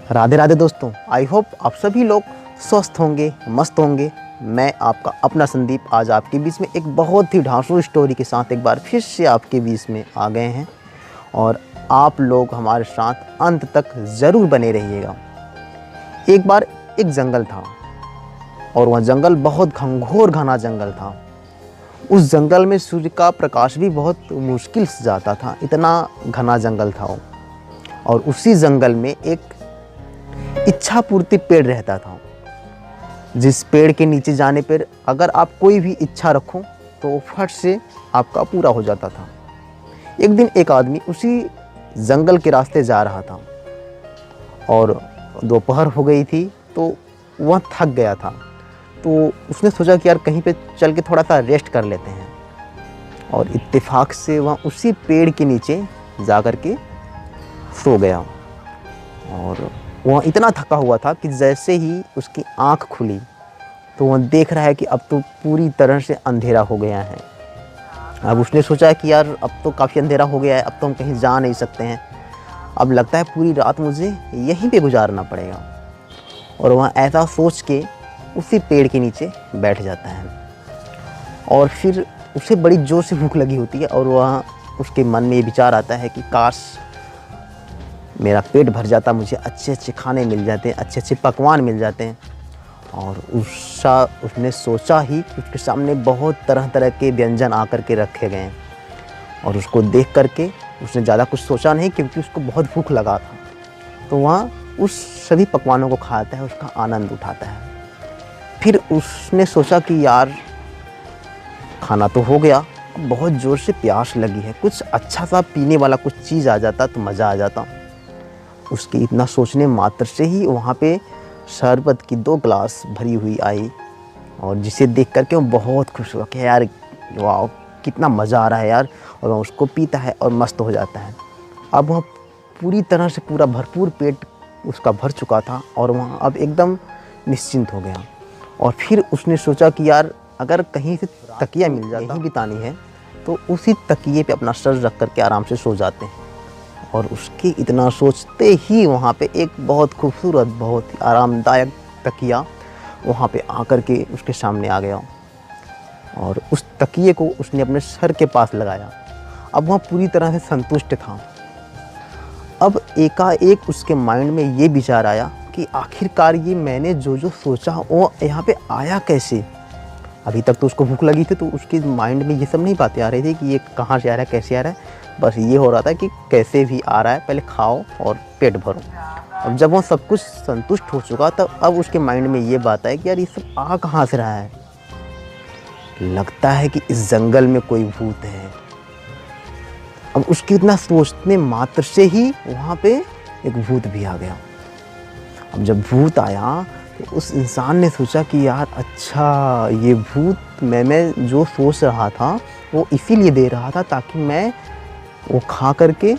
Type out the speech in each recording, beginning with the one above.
राधे राधे दोस्तों, I hope आप सभी लोग स्वस्थ होंगे, मस्त होंगे। मैं आपका अपना संदीप आज आपके बीच में एक बहुत ही ढांसू स्टोरी के साथ एक बार फिर से आपके बीच में आ गए हैं और आप लोग हमारे साथ अंत तक ज़रूर बने रहिएगा। एक बार एक जंगल था और वह जंगल बहुत घंघोर घना जंगल था। उस जंगल में सूर्य का प्रकाश भी बहुत मुश्किल से जाता था, इतना घना जंगल था वो। और उसी जंगल में एक इच्छा पूर्ति पेड़ रहता था, जिस पेड़ के नीचे जाने पर अगर आप कोई भी इच्छा रखो तो फट से आपका पूरा हो जाता था। एक दिन एक आदमी उसी जंगल के रास्ते जा रहा था और दोपहर हो गई थी, तो वह थक गया था। तो उसने सोचा कि यार कहीं पे चल के थोड़ा सा रेस्ट कर लेते हैं, और इत्तेफाक से वह उसी पेड़ के नीचे जा कर के सो गया। और वह इतना थका हुआ था कि जैसे ही उसकी आंख खुली तो वह देख रहा है कि अब तो पूरी तरह से अंधेरा हो गया है। अब उसने सोचा कि यार अब तो काफ़ी अंधेरा हो गया है, अब तो हम कहीं जा नहीं सकते हैं, अब लगता है पूरी रात मुझे यहीं पे गुजारना पड़ेगा। और वह ऐसा सोच के उसी पेड़ के नीचे बैठ जाता है। और फिर उसे बड़ी ज़ोर से भूख लगी होती है और वह उसके मन में ये विचार आता है कि काश मेरा पेट भर जाता, मुझे अच्छे अच्छे खाने मिल जाते हैं, अच्छे अच्छे पकवान मिल जाते हैं। और उसने सोचा ही कि उसके सामने बहुत तरह तरह के व्यंजन आकर के रखे गए हैं। और उसको देख करके उसने ज़्यादा कुछ सोचा नहीं, क्योंकि उसको बहुत भूख लगा था। तो वह उस सभी पकवानों को खाता है, उसका आनंद उठाता है। फिर उसने सोचा कि यार खाना तो हो गया, अब बहुत ज़ोर से प्यास लगी है, कुछ अच्छा सा पीने वाला कुछ चीज़ आ जाता तो मज़ा आ जाता। उसके इतना सोचने मात्र से ही वहाँ पे शरबत की 2 गिलास भरी हुई आई, और जिसे देख करके वो बहुत खुश हुआ कि यार वाह कितना मज़ा आ रहा है यार। और वह उसको पीता है और मस्त हो जाता है। अब वह पूरी तरह से पूरा भरपूर पेट उसका भर चुका था और वह अब एकदम निश्चिंत हो गया। और फिर उसने सोचा कि यार अगर कहीं से तकिया मिल जाए, यहीं बितानी है, तो उसी तकिए पे अपना सर रख करके आराम से सो जाते हैं। और उसके इतना सोचते ही वहाँ पे एक बहुत खूबसूरत, बहुत ही आरामदायक तकिया वहाँ पे आकर के उसके सामने आ गया। और उस तकिए को उसने अपने सर के पास लगाया। अब वह पूरी तरह से संतुष्ट था। अब एकाएक उसके माइंड में ये विचार आया कि आखिरकार ये मैंने जो जो सोचा वो यहाँ पे आया कैसे। अभी तक तो उसको भूख लगी थी, तो उसके माइंड में ये सब नहीं बातें आ रही थी कि ये कहाँ से आ रहा है, कैसे आ रहा है। बस ये हो रहा था कि कैसे भी आ रहा है, पहले खाओ और पेट भरो। अब जब वो सब कुछ संतुष्ट हो चुका, तब अब उसके माइंड में ये बात है कि यार ये सब आ कहाँ से रहा है। लगता है कि इस जंगल में कोई भूत है। अब उसके इतना सोचने मात्र से ही वहाँ पे एक भूत भी आ गया। अब जब भूत आया तो उस इंसान ने सोचा कि यार अच्छा ये भूत मैं जो सोच रहा था वो इसीलिए दे रहा था ताकि मैं वो खा करके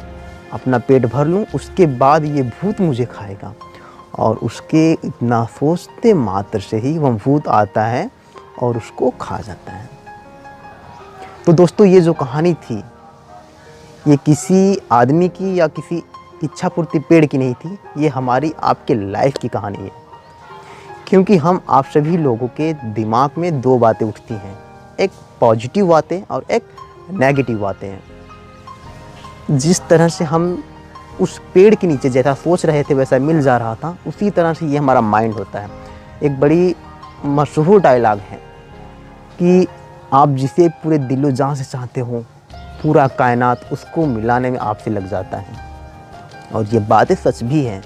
अपना पेट भर लूँ, उसके बाद ये भूत मुझे खाएगा। और उसके इतना सोचते मात्र से ही वह भूत आता है और उसको खा जाता है। तो दोस्तों ये जो कहानी थी, ये किसी आदमी की या किसी इच्छा पूर्ति पेड़ की नहीं थी, ये हमारी आपके लाइफ की कहानी है। क्योंकि हम आप सभी लोगों के दिमाग में 2 बातें उठती हैं, एक पॉजिटिव बातें और एक नेगेटिव बातें हैं। जिस तरह से हम उस पेड़ के नीचे जैसा सोच रहे थे वैसा मिल जा रहा था, उसी तरह से ये हमारा माइंड होता है। एक बड़ी मशहूर डायलॉग है कि आप जिसे पूरे दिलो जान से चाहते हो, पूरा कायनात उसको मिलाने में आपसे लग जाता है। और ये बातें सच भी हैं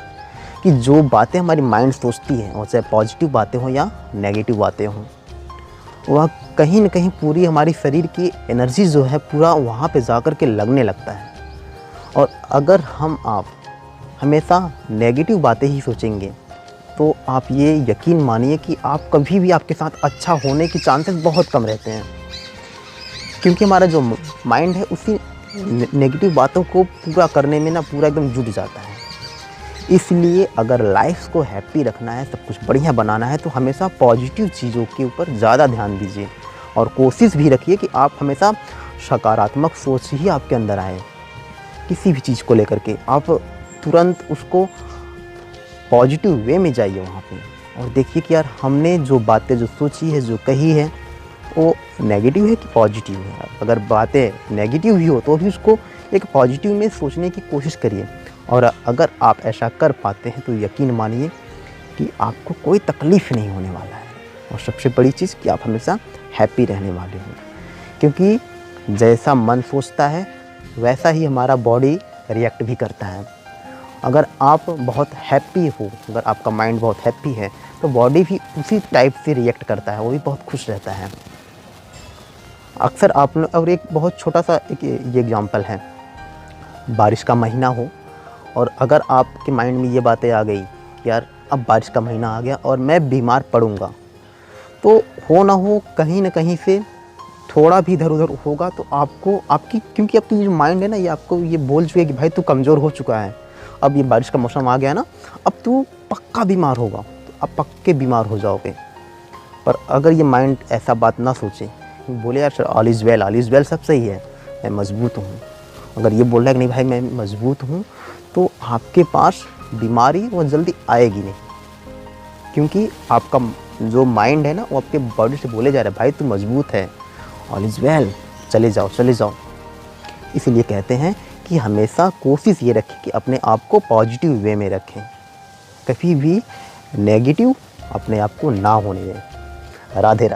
कि जो बातें हमारी माइंड सोचती है, और चाहे पॉजिटिव बातें हों या नेगेटिव बातें हों, वह कहीं न कहीं पूरी हमारी शरीर की एनर्जी जो है पूरा वहाँ पे जा कर के लगने लगता है। और अगर हम आप हमेशा नेगेटिव बातें ही सोचेंगे तो आप ये यकीन मानिए कि आप कभी भी आपके साथ अच्छा होने के चांसेस बहुत कम रहते हैं। क्योंकि हमारा जो माइंड है उसी नेगेटिव बातों को पूरा करने में ना पूरा एकदम जुट जाता है। इसलिए अगर लाइफ को हैप्पी रखना है, सब कुछ बढ़िया बनाना है, तो हमेशा पॉजिटिव चीज़ों के ऊपर ज़्यादा ध्यान दीजिए। और कोशिश भी रखिए कि आप हमेशा सकारात्मक सोच ही आपके अंदर आए। किसी भी चीज़ को लेकर के आप तुरंत उसको पॉजिटिव वे में जाइए वहाँ पे और देखिए कि यार हमने जो बातें जो सोची है, जो कही है, वो नेगेटिव है कि पॉजिटिव है। अगर बातें नेगेटिव भी हो तो भी उसको एक पॉजिटिव में सोचने की कोशिश करिए। और अगर आप ऐसा कर पाते हैं तो यकीन मानिए कि आपको कोई तकलीफ़ नहीं होने वाला है। और सबसे बड़ी चीज़ कि आप हमेशा हैप्पी रहने वाले हो, क्योंकि जैसा मन सोचता है वैसा ही हमारा बॉडी रिएक्ट भी करता है। अगर आप बहुत हैप्पी हो, अगर आपका माइंड बहुत हैप्पी है तो बॉडी भी उसी टाइप से रिएक्ट करता है, वो भी बहुत खुश रहता है। अक्सर आपने, और एक बहुत छोटा सा ये एग्जांपल है, बारिश का महीना हो और अगर आपके माइंड में ये बातें आ गई कि यार अब बारिश का महीना आ गया और मैं बीमार पड़ूँगा, तो हो ना हो कहीं ना कहीं से थोड़ा भी इधर उधर होगा तो आपको आपकी, क्योंकि आपकी जो माइंड है ना, ये आपको ये बोल चुके कि भाई तू कमज़ोर हो चुका है, अब ये बारिश का मौसम आ गया ना, अब तू पक्का बीमार होगा, तो अब पक्के बीमार हो जाओगे। पर अगर ये माइंड ऐसा बात ना सोचे, बोले यार ऑल इज़ वेल, सब सही है, मैं मजबूत हूँ, अगर ये बोल रहा है कि नहीं भाई मैं मजबूत हूँ, तो आपके पास बीमारी वो जल्दी आएगी नहीं, क्योंकि आपका जो माइंड है ना वो आपके बॉडी से बोले जा रहा है भाई तू मजबूत है, ऑल इज़ वेल, चले जाओ। इसीलिए कहते हैं कि हमेशा कोशिश ये रखें कि अपने आप को पॉजिटिव वे में रखें, कभी भी नेगेटिव अपने आप को ना होने दें। राधे राधे।